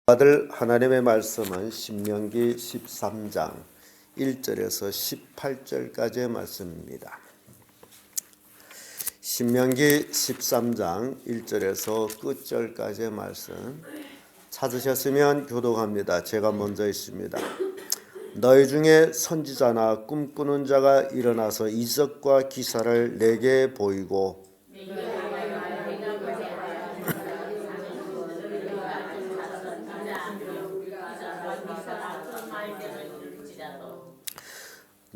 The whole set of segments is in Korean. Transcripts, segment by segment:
받을 하나님의 말씀은 신명기 13장 1절에서 18절까지의 말씀입니다. 신명기 13장 1절에서 끝절까지의 말씀 찾으셨으면 교독합니다. 제가 먼저 있습니다. 너희 중에 선지자나 꿈꾸는 자가 일어나서 이적과 기사를 내게 보이고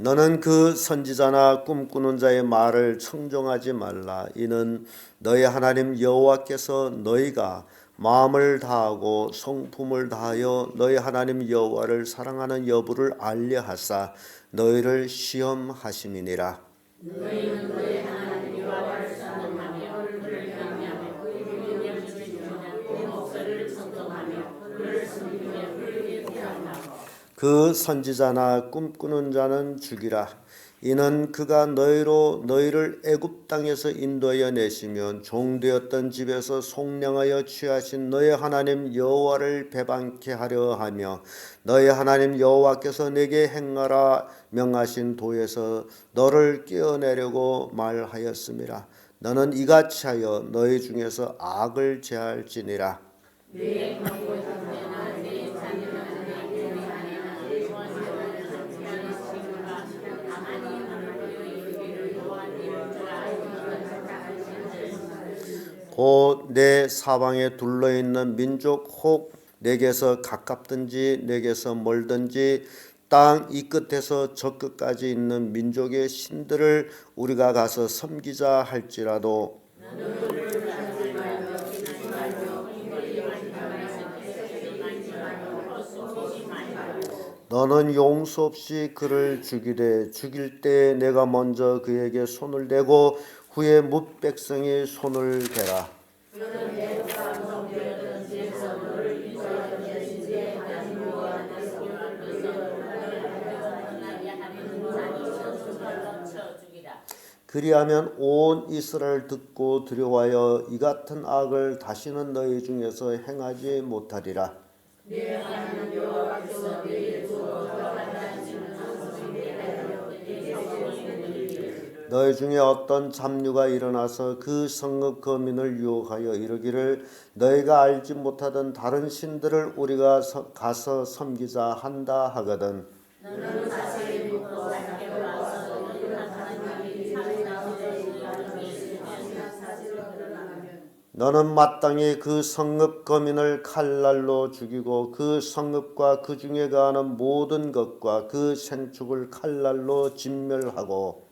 너는 그 선지자나 꿈꾸는 자의 말을 청종하지 말라. 이는 너희 하나님 여호와께서 너희가 마음을 다하고 성품을 다하여 너희 하나님 여호와를 사랑하는 여부를 알려 하사 너희를 시험하심이니라. 너희는 너희 하나님 여호와를 찬송하며 그를 경외하며 그의 명령을 지키며 그의 목소리를 청종하며 그를 섬기며 그에게 구하며 그 선지자나 꿈꾸는 자는 죽이라. 이는 그가 너희를 애굽 땅에서 인도하여 내시면 종되었던 집에서 속량하여 취하신 너희 하나님 여호와를 배반케 하려 하며 너희 하나님 여호와께서 내게 행하라 명하신 도에서 너를 깨어내려고 말하였음이라. 너는 이같이 하여 너희 중에서 악을 제할지니라. 내 권고 전대나 내 자녀나 내 교회하나 내 원수하나 지하는 친구가 가만히 하나님의 얘기를 여호와님을 줄 알지는 곧 내 사방에 둘러있는 민족 혹 내게서 가깝든지 내게서 멀든지 땅 이 끝에서 저 끝까지 있는 민족의 신들을 우리가 가서 섬기자 할지라도 너는 용서 없이 그를 죽이되 죽일 때 내가 먼저 그에게 손을 대고 후에 뭇 백성이 손을 대라. 그리하면 온 이스라엘 듣고 두려워하여 이 같은 악을 다시는 너희 중에서 행하지 못하리라. 내 하나님 여호와께서 내게 주어 너희 중에 어떤 잡류가 일어나서 그 성읍 거민을 유혹하여 이르기를 너희가 알지 못하던 다른 신들을 우리가 가서 섬기자 한다 하거든. 너는 자세히 묻고 함께 와서 너희가 하나님이 너는 마땅히 그 성읍 거민을 칼날로 죽이고 그 성읍과 그 중에 거하는 모든 것과 그 생축을 칼날로 진멸하고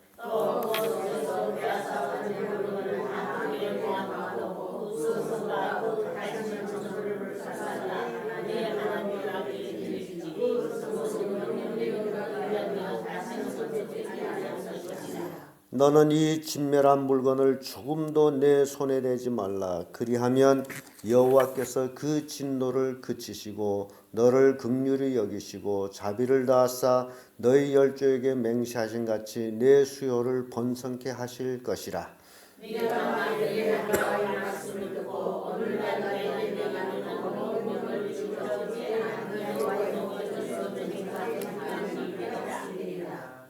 너는 이 진멸한 물건을 조금도 내 손에 대지 말라. 그리하면 여호와께서 그 진노를 그치시고 너를 긍휼히 여기시고 자비를 다하사 너희 열조에게 맹세하신 같이 내 수요를 번성케 하실 것이라. 네가 만일 여호와의 말씀을 듣고 오늘날 너희에게 명하는 모든 명을 지켜지지 아니하여 너희에게서 지금까지 하나님이 되었으리라.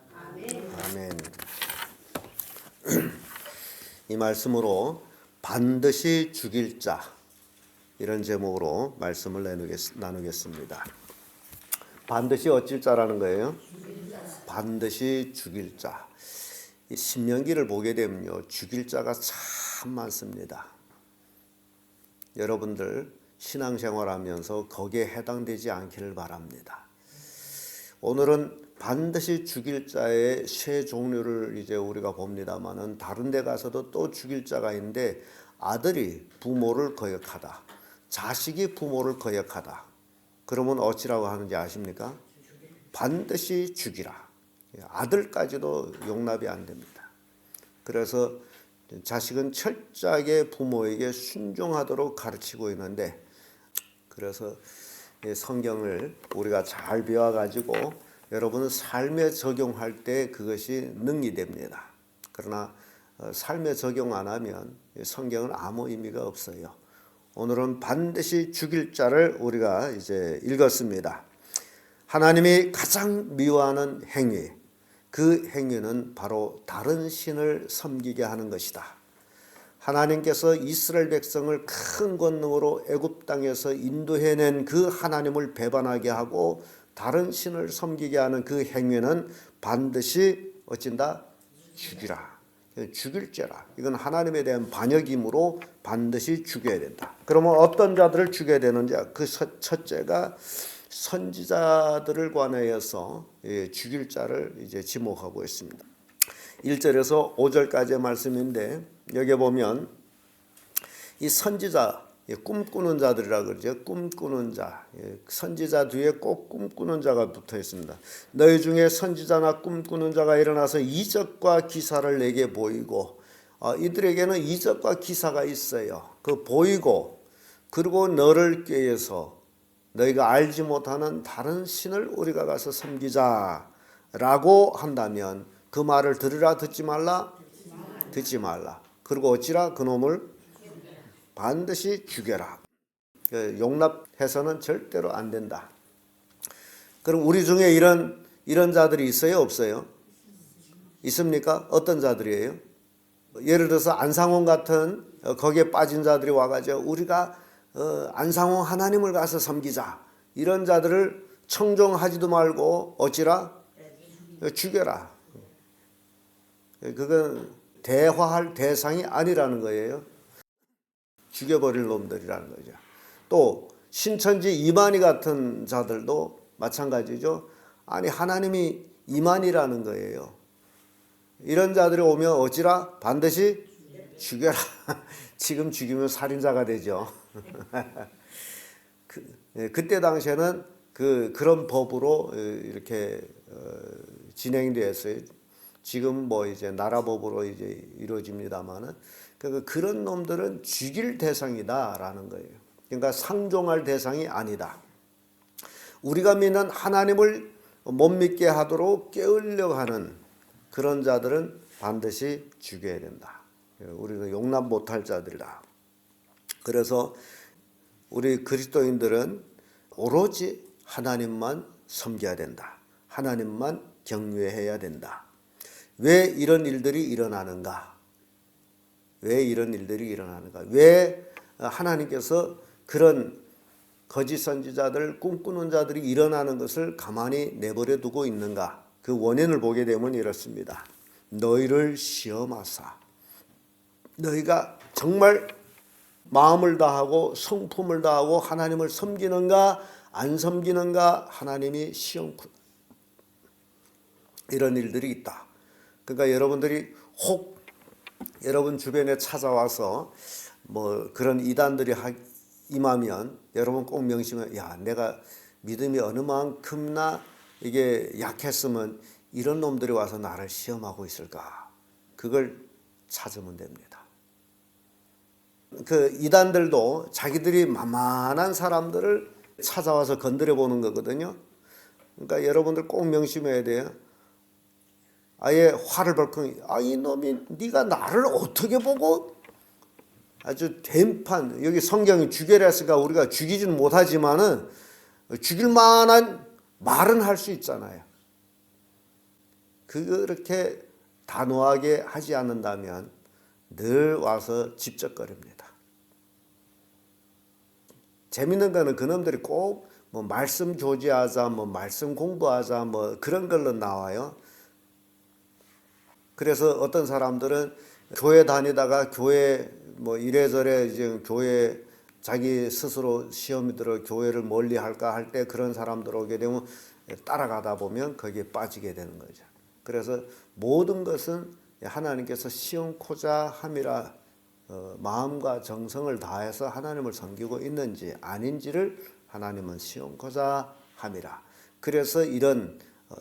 아멘. 이 말씀으로 반드시 죽일 자 이런 제목으로 말씀을 나누겠습니다. 반드시 어쩔 자라는 거예요? 반드시 죽일 자. 이 신명기를 보게 되면요, 죽일 자가 참 많습니다. 여러분들 신앙생활하면서 거기에 해당되지 않기를 바랍니다. 오늘은 반드시 죽일 자의 세 종류를 이제 우리가 봅니다만은 다른 데 가서도 또 죽일 자가 있는데 아들이 부모를 거역하다. 자식이 부모를 거역하다. 그러면 어찌라고 하는지 아십니까? 반드시 죽이라. 아들까지도 용납이 안 됩니다. 그래서 자식은 철저하게 부모에게 순종하도록 가르치고 있는데 그래서 성경을 우리가 잘 배워가지고 여러분은 삶에 적용할 때 그것이 능이 됩니다. 그러나 삶에 적용 안 하면 성경은 아무 의미가 없어요. 오늘은 반드시 죽일 자를 우리가 이제 읽었습니다. 하나님이 가장 미워하는 행위, 그 행위는 바로 다른 신을 섬기게 하는 것이다. 하나님께서 이스라엘 백성을 큰 권능으로 애굽 땅에서 인도해낸 그 하나님을 배반하게 하고 다른 신을 섬기게 하는 그 행위는 반드시 어찐다? 죽이라. 죽일 죄라. 이건 하나님에 대한 반역이므로 반드시 죽여야 된다. 그러면 어떤 자들을 죽여야 되는지 그 첫째가 선지자들을 관하여서 죽일 자를 이제 지목하고 있습니다. 1절에서 5절까지의 말씀인데 여기 보면 이 선지자, 꿈꾸는 자들이라 그러죠. 꿈꾸는 자. 선지자 뒤에 꼭 꿈꾸는 자가 붙어 있습니다. 너희 중에 선지자나 꿈꾸는 자가 일어나서 이적과 기사를 내게 보이고, 이들에게는 이적과 기사가 있어요. 그 보이고, 그리고 너를 꾀해서 너희가 알지 못하는 다른 신을 우리가 가서 섬기자라고 한다면 그 말을 들으라 듣지 말라? 듣지 말라. 그리고 어찌라 그놈을 반드시 죽여라. 용납해서는 절대로 안 된다. 그럼 우리 중에 이런 자들이 있어요, 없어요? 있습니까? 어떤 자들이에요? 예를 들어서 안상홍 같은 거기에 빠진 자들이 와가지고 우리가 안상홍 하나님을 가서 섬기자. 이런 자들을 청종하지도 말고 어찌라? 죽여라. 그건 대화할 대상이 아니라는 거예요. 죽여버릴 놈들이라는 거죠. 또 신천지 이만희 같은 자들도 마찬가지죠. 아니 하나님이 이만희라는 거예요. 이런 자들이 오면 어찌라? 반드시 죽여라. 지금 죽이면 살인자가 되죠. 그때 당시에는 그런 법으로 이렇게 진행되었어요. 지금 뭐 이제 나라법으로 이제 이루어집니다만은 그런 놈들은 죽일 대상이다라는 거예요. 그러니까 상종할 대상이 아니다. 우리가 믿는 하나님을 못 믿게 하도록 깨우려고 하는 그런 자들은 반드시 죽여야 된다. 우리는 용납 못할 자들이다. 그래서 우리 그리스도인들은 오로지 하나님만 섬겨야 된다. 하나님만 경외해야 된다. 왜 이런 일들이 일어나는가? 왜 이런 일들이 일어나는가? 왜 하나님께서 그런 거짓 선지자들, 꿈꾸는 자들이 일어나는 것을 가만히 내버려 두고 있는가? 그 원인을 보게 되면 이렇습니다. 너희를 시험하사 너희가 정말 마음을 다하고 성품을 다하고 하나님을 섬기는가 안 섬기는가 하나님이 시험 이런 일들이 있다. 그러니까 여러분들이 혹 여러분 주변에 찾아와서 뭐 그런 이단들이 임하면 여러분 꼭 명심해. 야, 내가 믿음이 어느 만큼나 이게 약했으면 이런 놈들이 와서 나를 시험하고 있을까? 그걸 찾으면 됩니다. 그 이단들도 자기들이 만만한 사람들을 찾아와서 건드려 보는 거거든요. 그러니까 여러분들 꼭 명심해야 돼요. 아예 화를 벌컥 이놈이 네가 나를 어떻게 보고 아주 된판 여기 성경이 죽여라 했으니까 우리가 죽이지는 못하지만은 죽일 만한 말은 할 수 있잖아요. 그렇게 단호하게 하지 않는다면 늘 와서 집적거립니다. 재밌는 거는 그놈들이 꼭 뭐 말씀 교제하자, 뭐 말씀 공부하자, 뭐 그런 걸로 나와요. 그래서 어떤 사람들은 교회 다니다가 교회 뭐 이래저래 이제 교회 자기 스스로 시험이 들어 교회를 멀리 할까 할 때 그런 사람들 오게 되면 따라가다 보면 거기에 빠지게 되는 거죠. 그래서 모든 것은 하나님께서 시험코자 함이라 마음과 정성을 다해서 하나님을 섬기고 있는지 아닌지를 하나님은 시험코자 함이라. 그래서 이런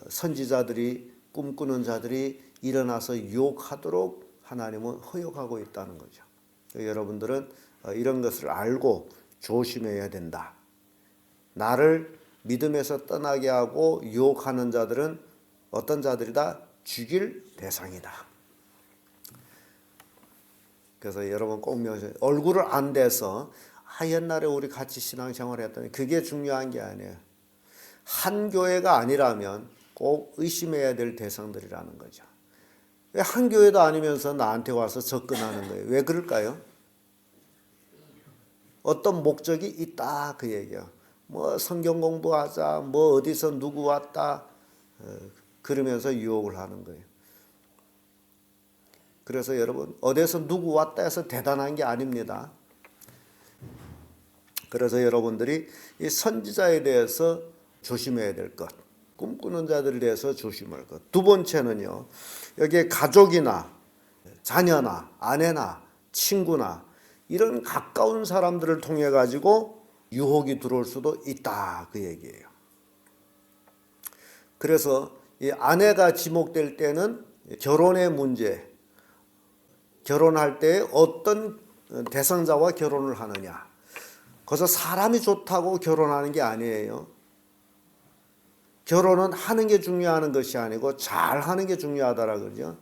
선지자들이 꿈꾸는 자들이 일어나서 유혹하도록 하나님은 허용하고 있다는 거죠. 여러분들은 이런 것을 알고 조심해야 된다. 나를 믿음에서 떠나게 하고 유혹하는 자들은 어떤 자들이다? 죽일 대상이다. 그래서 여러분 꼭 명심해. 얼굴을 안 대서 옛날에 우리 같이 신앙생활 했더니 그게 중요한 게 아니에요. 한 교회가 아니라면 꼭 의심해야 될 대상들이라는 거죠. 왜 한 교회도 아니면서 나한테 와서 접근하는 거예요? 왜 그럴까요? 어떤 목적이 있다 그 얘기야. 뭐 성경 공부하자, 뭐 어디서 누구 왔다, 그러면서 유혹을 하는 거예요. 그래서 여러분 어디서 누구 왔다 해서 대단한 게 아닙니다. 그래서 여러분들이 이 선지자에 대해서 조심해야 될 것, 꿈꾸는 자들에 대해서 조심할 것. 두 번째는요, 여기에 가족이나 자녀나 아내나 친구나 이런 가까운 사람들을 통해 가지고 유혹이 들어올 수도 있다 그 얘기예요. 그래서 이 아내가 지목될 때는 결혼의 문제, 결혼할 때 어떤 대상자와 결혼을 하느냐. 그래서 사람이 좋다고 결혼하는 게 아니에요. 결혼은 하는 게 중요한 것이 아니고 잘 하는 게 중요하다라 그러죠.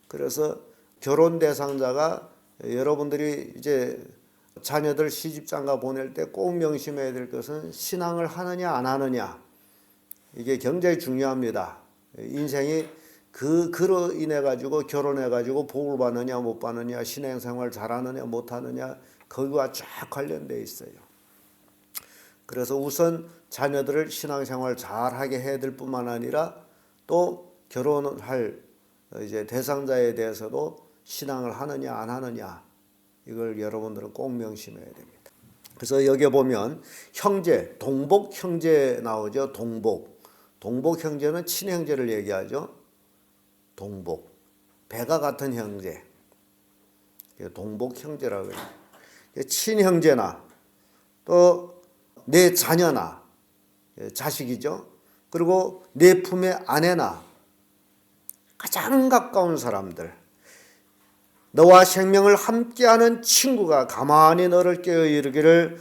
그래서 결혼 대상자가 여러분들이 이제 자녀들 시집장가 보낼 때 꼭 명심해야 될 것은 신앙을 하느냐 안 하느냐. 이게 굉장히 중요합니다. 인생이 그로 인해 가지고 결혼해 가지고 복을 받느냐 못 받느냐, 신앙생활 잘하느냐 못 하느냐, 거기와 쫙 관련돼 있어요. 그래서 우선 자녀들을 신앙생활 잘하게 해야 될 뿐만 아니라 또 결혼할 이제 대상자에 대해서도 신앙을 하느냐 안 하느냐, 이걸 여러분들은 꼭 명심해야 됩니다. 그래서 여기 보면 형제, 동복 형제 나오죠. 동복 형제는 친형제를 얘기하죠. 동복, 배가 같은 형제, 동복 형제라고 해요. 친형제나 또 내 자녀나 자식이죠. 그리고 내 품의 아내나 가장 가까운 사람들, 너와 생명을 함께하는 친구가 가만히 너를 깨어 이르기를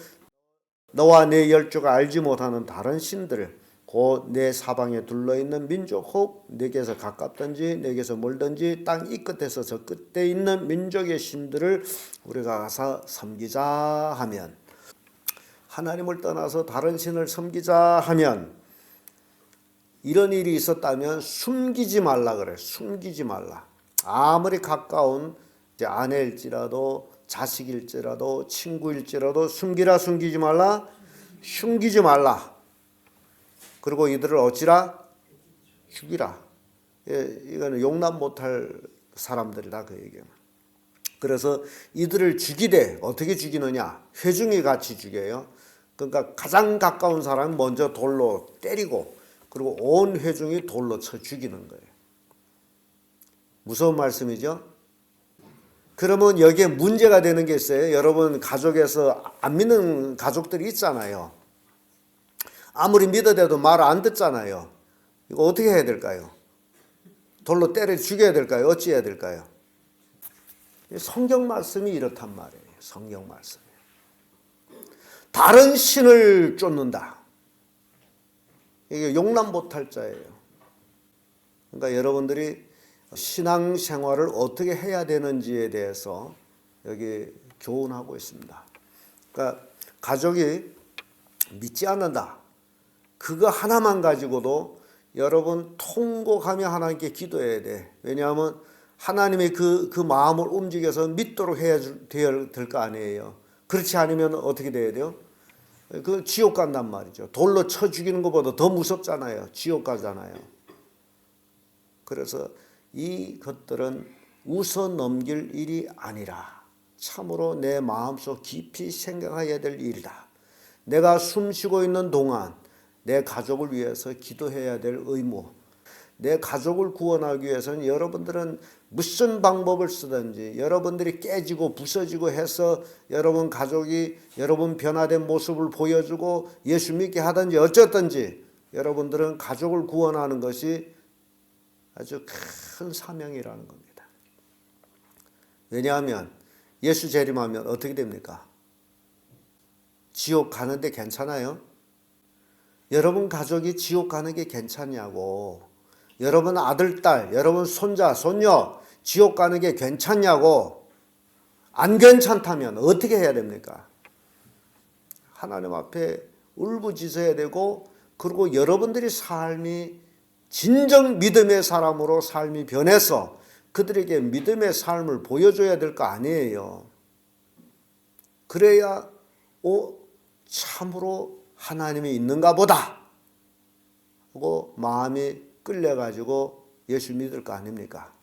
너와 내 열조가 알지 못하는 다른 신들, 곧 내 사방에 둘러있는 민족, 혹 내게서 가깝든지 내게서 멀든지 땅 이 끝에서 저 끝에 있는 민족의 신들을 우리가 가서 섬기자 하면, 하나님을 떠나서 다른 신을 섬기자 하면, 이런 일이 있었다면 숨기지 말라 그래. 숨기지 말라. 아무리 가까운 이제 아내일지라도 자식일지라도 친구일지라도 숨기지 말라. 숨기지 말라. 그리고 이들을 어찌라? 죽이라. 이거는 용납 못할 사람들이다 그 얘기예요. 그래서 이들을 죽이되 어떻게 죽이느냐? 회중이 같이 죽여요. 그러니까 가장 가까운 사람은 먼저 돌로 때리고 그리고 온 회중이 돌로 쳐 죽이는 거예요. 무서운 말씀이죠? 그러면 여기에 문제가 되는 게 있어요. 여러분 가족에서 안 믿는 가족들이 있잖아요. 아무리 믿어대도 말 안 듣잖아요. 이거 어떻게 해야 될까요? 돌로 때려 죽여야 될까요? 어찌 해야 될까요? 성경 말씀이 이렇단 말이에요. 성경 말씀이. 다른 신을 쫓는다. 이게 용납 못할 자예요. 그러니까 여러분들이 신앙생활을 어떻게 해야 되는지에 대해서 여기 교훈하고 있습니다. 그러니까 가족이 믿지 않는다. 그거 하나만 가지고도 여러분 통곡하며 하나님께 기도해야 돼. 왜냐하면 하나님이 그 마음을 움직여서 믿도록 해야 될 거 아니에요. 그렇지 않으면 어떻게 돼야 돼요? 그 지옥 간단 말이죠. 돌로 쳐 죽이는 것보다 더 무섭잖아요. 지옥 가잖아요. 그래서 이 것들은 웃어 넘길 일이 아니라 참으로 내 마음속 깊이 생각해야 될 일이다. 내가 숨쉬고 있는 동안 내 가족을 위해서 기도해야 될 의무, 내 가족을 구원하기 위해서는 여러분들은 무슨 방법을 쓰든지 여러분들이 깨지고 부서지고 해서 여러분 가족이 여러분 변화된 모습을 보여주고 예수 믿게 하든지 어쨌든지 여러분들은 가족을 구원하는 것이 아주 큰 사명이라는 겁니다. 왜냐하면 예수 재림하면 어떻게 됩니까? 지옥 가는데 괜찮아요? 여러분 가족이 지옥 가는 게 괜찮냐고. 여러분 아들, 딸, 여러분 손자, 손녀 지옥 가는 게 괜찮냐고. 안 괜찮다면 어떻게 해야 됩니까? 하나님 앞에 울부짖어야 되고, 그리고 여러분들이 삶이 진정 믿음의 사람으로 삶이 변해서 그들에게 믿음의 삶을 보여줘야 될 거 아니에요. 그래야 참으로 하나님이 있는가 보다 하고 마음이 끌려가지고 예수 믿을 거 아닙니까?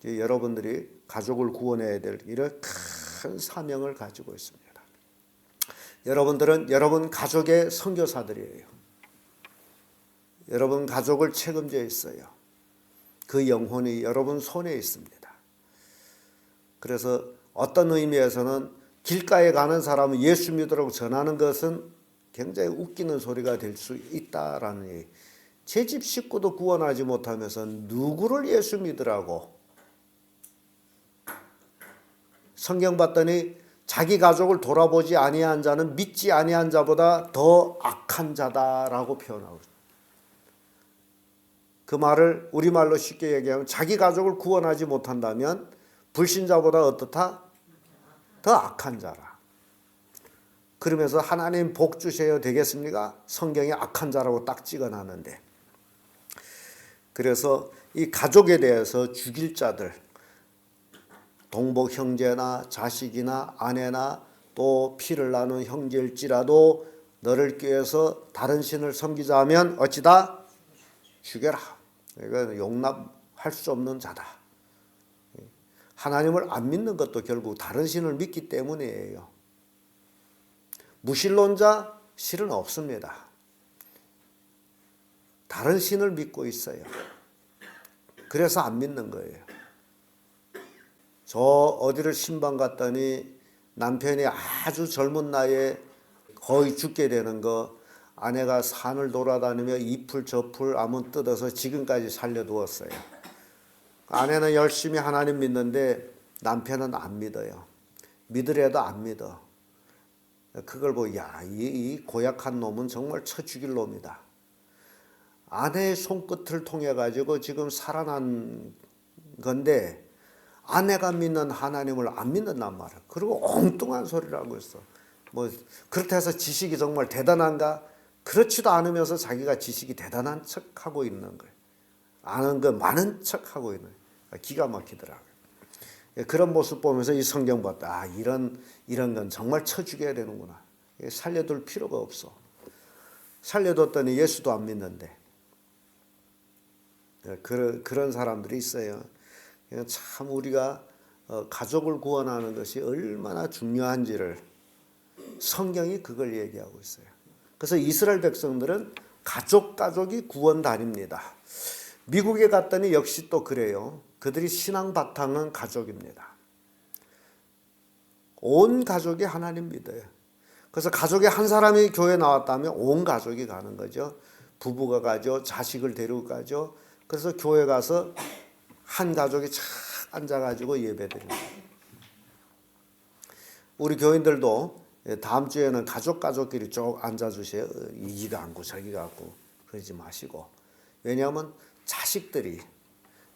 여러분들이 가족을 구원해야 될 이런 큰 사명을 가지고 있습니다. 여러분들은 여러분 가족의 선교사들이에요. 여러분 가족을 책임져 있어요. 그 영혼이 여러분 손에 있습니다. 그래서 어떤 의미에서는 길가에 가는 사람은 예수 믿으라고 전하는 것은 굉장히 웃기는 소리가 될 수 있다라는 얘기. 제 집 식구도 구원하지 못하면서 누구를 예수 믿으라고. 성경 봤더니 자기 가족을 돌아보지 아니한 자는 믿지 아니한 자보다 더 악한 자다라고 표현하고 있습니다. 그 말을 우리말로 쉽게 얘기하면 자기 가족을 구원하지 못한다면 불신자보다 어떻다? 더 악한 자라. 그러면서 하나님 복 주셔야 되겠습니까? 성경에 악한 자라고 딱 찍어놨는데. 그래서 이 가족에 대해서 죽일 자들, 동복 형제나 자식이나 아내나 또 피를 나눈 형제일지라도 너를 꾀해서 다른 신을 섬기자 하면 어찌다? 죽여라. 이건 용납할 수 없는 자다. 하나님을 안 믿는 것도 결국 다른 신을 믿기 때문이에요. 무신론자 실은 없습니다. 다른 신을 믿고 있어요. 그래서 안 믿는 거예요. 저 어디를 신방 갔더니 남편이 아주 젊은 나이에 거의 죽게 되는 거, 아내가 산을 돌아다니며 이 풀 저 풀 아문 뜯어서 지금까지 살려두었어요. 아내는 열심히 하나님 믿는데 남편은 안 믿어요. 믿으려도 안 믿어. 그걸 보고 이 고약한 놈은 정말 쳐 죽일 놈이다. 아내의 손끝을 통해 가지고 지금 살아난 건데 아내가 믿는 하나님을 안 믿는단 말이야. 그리고 엉뚱한 소리를 하고 있어. 뭐 그렇다 해서 지식이 정말 대단한가? 그렇지도 않으면서 자기가 지식이 대단한 척하고 있는 거예요. 아는 거 많은 척하고 있는 거예요. 기가 막히더라고요. 그런 모습 보면서 이 성경 봤다. 이런 건 정말 쳐 죽여야 되는구나. 살려둘 필요가 없어. 살려뒀더니 예수도 안 믿는데. 그런 사람들이 있어요. 참 우리가 가족을 구원하는 것이 얼마나 중요한지를 성경이 그걸 얘기하고 있어요. 그래서 이스라엘 백성들은 가족이 구원단입니다. 미국에 갔더니 역시 또 그래요. 그들이 신앙 바탕은 가족입니다. 온 가족이 하나님 믿어요. 그래서 가족에 한 사람이 교회 나왔다면 온 가족이 가는 거죠. 부부가 가죠. 자식을 데리고 가죠. 그래서 교회 가서 한 가족이 착 앉아가지고 예배드립니다. 우리 교인들도 다음 주에는 가족끼리 쭉 앉아주세요. 이기가 앉고 저기가 앉고 그러지 마시고. 왜냐하면 자식들이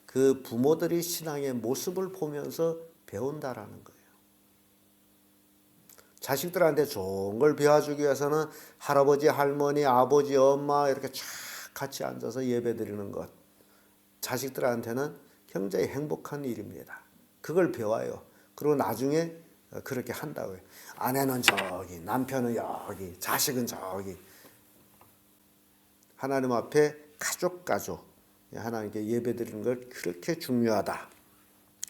그 부모들이 신앙의 모습을 보면서 배운다라는 거예요. 자식들한테 좋은 걸 배워주기 위해서는 할아버지, 할머니, 아버지, 엄마 이렇게 쫙 같이 앉아서 예배드리는 것. 자식들한테는 굉장히 행복한 일입니다. 그걸 배워요. 그리고 나중에 그렇게 한다고요. 아내는 저기, 남편은 여기, 자식은 저기. 하나님 앞에 가족 하나님께 예배드리는 걸 그렇게 중요하다.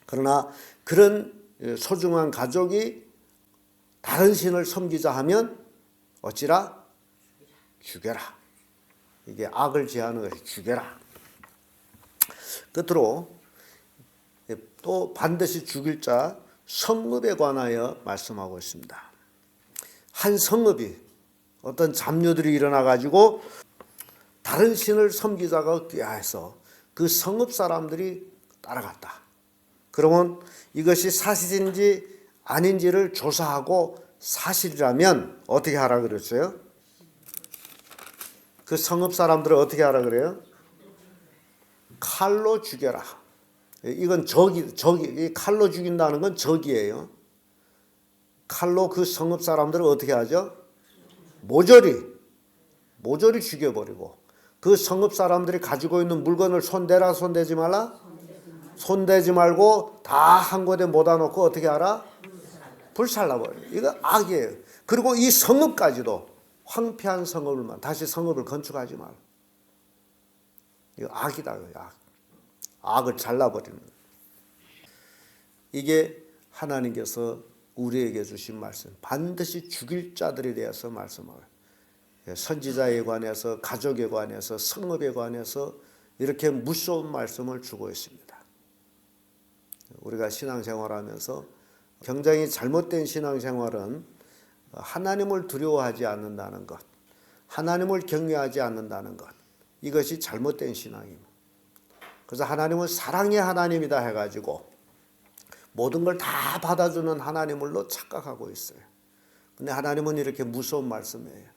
그러나 그런 소중한 가족이 다른 신을 섬기자 하면 어찌라? 죽여라. 이게 악을 제하는 것이 죽여라. 끝으로 또 반드시 죽일 자 성읍에 관하여 말씀하고 있습니다. 한 성읍이 어떤 잡녀들이 일어나 가지고 다른 신을 섬기자가 꾀해서 그 성읍 사람들이 따라갔다. 그러면 이것이 사실인지 아닌지를 조사하고 사실이라면 어떻게 하라 그랬어요? 그 성읍 사람들을 어떻게 하라 그래요? 칼로 죽여라. 이건 적이 칼로 죽인다는 건 적이에요. 칼로 그 성읍 사람들을 어떻게 하죠? 모조리 죽여버리고 그 성읍 사람들이 가지고 있는 물건을 손대라 손대지 말라? 손대지 말고 다 한 곳에 모아 놓고 어떻게 하라? 불살라버려. 이거 악이에요. 그리고 이 성읍까지도 황폐한 성읍을만 다시 성읍을 건축하지 말. 이거 악이다. 악. 악을 잘라버리는 거예요. 이게 하나님께서 우리에게 주신 말씀. 반드시 죽일 자들에 대해서 말씀을 선지자에 관해서 가족에 관해서 성읍에 관해서 이렇게 무서운 말씀을 주고 있습니다. 우리가 신앙생활하면서 굉장히 잘못된 신앙생활은 하나님을 두려워하지 않는다는 것, 하나님을 경외하지 않는다는 것, 이것이 잘못된 신앙입니다. 그래서 하나님은 사랑의 하나님이다 해가지고 모든 걸 다 받아주는 하나님으로 착각하고 있어요. 근데 하나님은 이렇게 무서운 말씀이에요.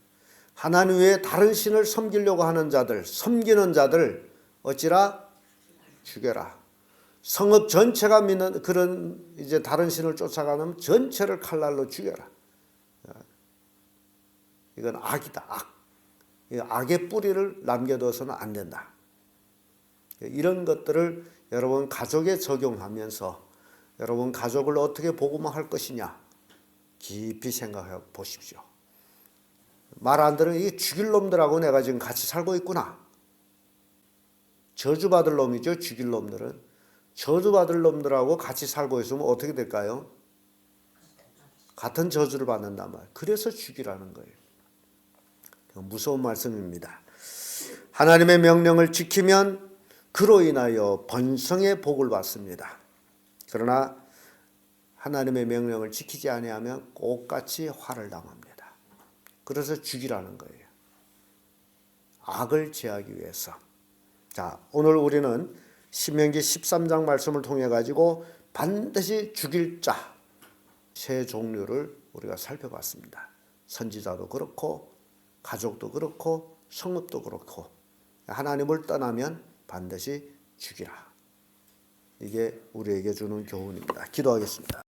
하나님 외에 다른 신을 섬기려고 하는 자들, 섬기는 자들 어찌라? 죽여라. 성읍 전체가 믿는 그런 이제 다른 신을 쫓아가는 전체를 칼날로 죽여라. 이건 악이다. 악. 악의 뿌리를 남겨둬서는 안 된다. 이런 것들을 여러분 가족에 적용하면서 여러분 가족을 어떻게 복음화할 것이냐 깊이 생각해 보십시오. 말 안 들으면 이 죽일 놈들하고 내가 지금 같이 살고 있구나. 저주받을 놈이죠. 죽일 놈들은. 저주받을 놈들하고 같이 살고 있으면 어떻게 될까요? 같은 저주를 받는단 말이에요. 그래서 죽이라는 거예요. 무서운 말씀입니다. 하나님의 명령을 지키면 그로 인하여 번성의 복을 받습니다. 그러나 하나님의 명령을 지키지 아니하면 꽃같이 화를 당합니다. 그래서 죽이라는 거예요. 악을 제하기 위해서. 자, 오늘 우리는 신명기 13장 말씀을 통해 가지고 반드시 죽일 자 세 종류를 우리가 살펴봤습니다. 선지자도 그렇고 가족도 그렇고 성읍도 그렇고 하나님을 떠나면 반드시 죽이라. 이게 우리에게 주는 교훈입니다. 기도하겠습니다.